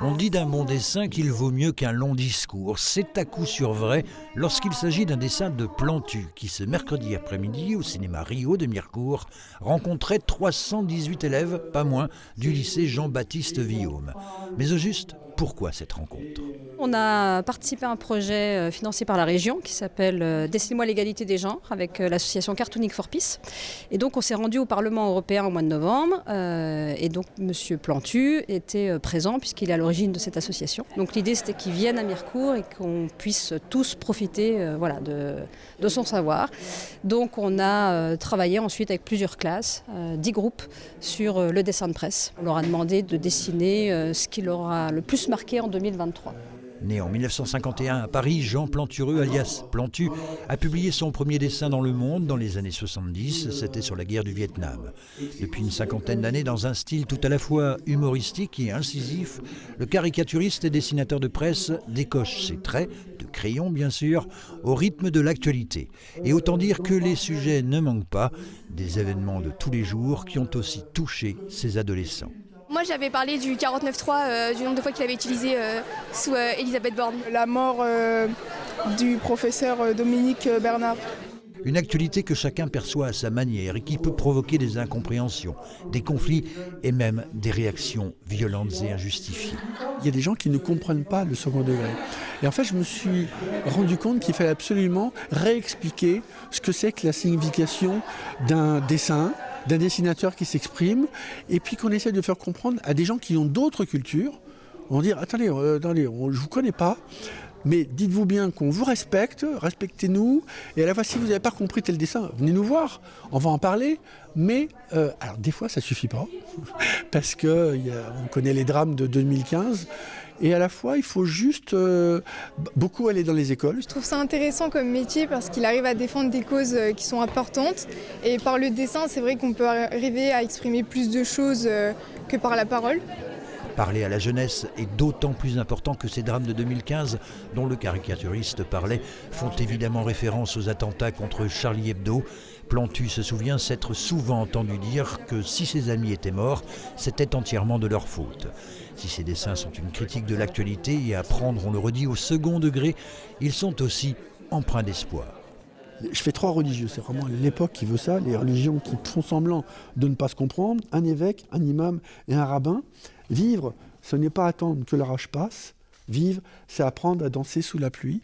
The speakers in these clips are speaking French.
On dit d'un bon dessin qu'il vaut mieux qu'un long discours. C'est à coup sûr vrai lorsqu'il s'agit d'un dessin de Plantu qui, ce mercredi après-midi, au cinéma Rio de Mirecourt, rencontrait 318 élèves, pas moins, du lycée Jean-Baptiste Vuillaume. Mais au juste, pourquoi cette rencontre ? On a participé à un projet financé par la région qui s'appelle Dessinez-moi l'égalité des genres avec l'association Cartooning for Peace. Et donc on s'est rendu au Parlement européen au mois de novembre et donc M. Plantu était présent puisqu'il est à l'origine de cette association. Donc l'idée c'était qu'il vienne à Mirecourt et qu'on puisse tous profiter de son savoir. Donc on a travaillé ensuite avec plusieurs classes, 10 groupes sur le dessin de presse. On leur a demandé de dessiner ce qui leur a le plus marqué en 2023. Né en 1951 à Paris, Jean Plantureux, alias Plantu, a publié son premier dessin dans Le Monde dans les années 70, c'était sur la guerre du Vietnam. Depuis une cinquantaine d'années, dans un style tout à la fois humoristique et incisif, le caricaturiste et dessinateur de presse décoche ses traits, de crayon bien sûr, au rythme de l'actualité. Et autant dire que les sujets ne manquent pas, des événements de tous les jours qui ont aussi touché ces adolescents. Moi j'avais parlé du 49.3, du nombre de fois qu'il avait utilisé sous Elisabeth Borne. La mort du professeur Dominique Bernard. Une actualité que chacun perçoit à sa manière et qui peut provoquer des incompréhensions, des conflits et même des réactions violentes et injustifiées. Il y a des gens qui ne comprennent pas le second degré. Et en fait, je me suis rendu compte qu'il fallait absolument réexpliquer ce que c'est que la signification d'un dessin, d'un dessinateur qui s'exprime, et puis qu'on essaie de faire comprendre à des gens qui ont d'autres cultures. On va dire, attendez, je ne vous connais pas, mais dites-vous bien qu'on vous respecte, respectez-nous, et à la fois si vous n'avez pas compris tel dessin, venez nous voir, on va en parler, mais alors des fois ça ne suffit pas, parce qu'on connaît les drames de 2015, et à la fois, il faut juste beaucoup aller dans les écoles. Je trouve ça intéressant comme métier parce qu'il arrive à défendre des causes qui sont importantes. Et par le dessin, c'est vrai qu'on peut arriver à exprimer plus de choses que par la parole. Parler à la jeunesse est d'autant plus important que ces drames de 2015, dont le caricaturiste parlait, font évidemment référence aux attentats contre Charlie Hebdo. Plantu se souvient s'être souvent entendu dire que si ses amis étaient morts, c'était entièrement de leur faute. Si ces dessins sont une critique de l'actualité et à prendre, on le redit, au second degré, ils sont aussi empreints d'espoir. Je fais 3 religieux, c'est vraiment l'époque qui veut ça, les religions qui font semblant de ne pas se comprendre, un évêque, un imam et un rabbin. Vivre, ce n'est pas attendre que l'orage passe, vivre, c'est apprendre à danser sous la pluie.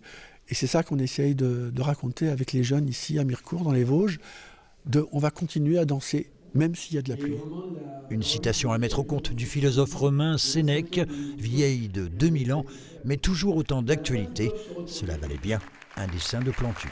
Et c'est ça qu'on essaye de raconter avec les jeunes ici à Mirecourt, dans les Vosges. On va continuer à danser, même s'il y a de la pluie. Une citation à mettre au compte du philosophe romain Sénèque, vieille de 2000 ans, mais toujours autant d'actualité. Cela valait bien un dessin de Plantu.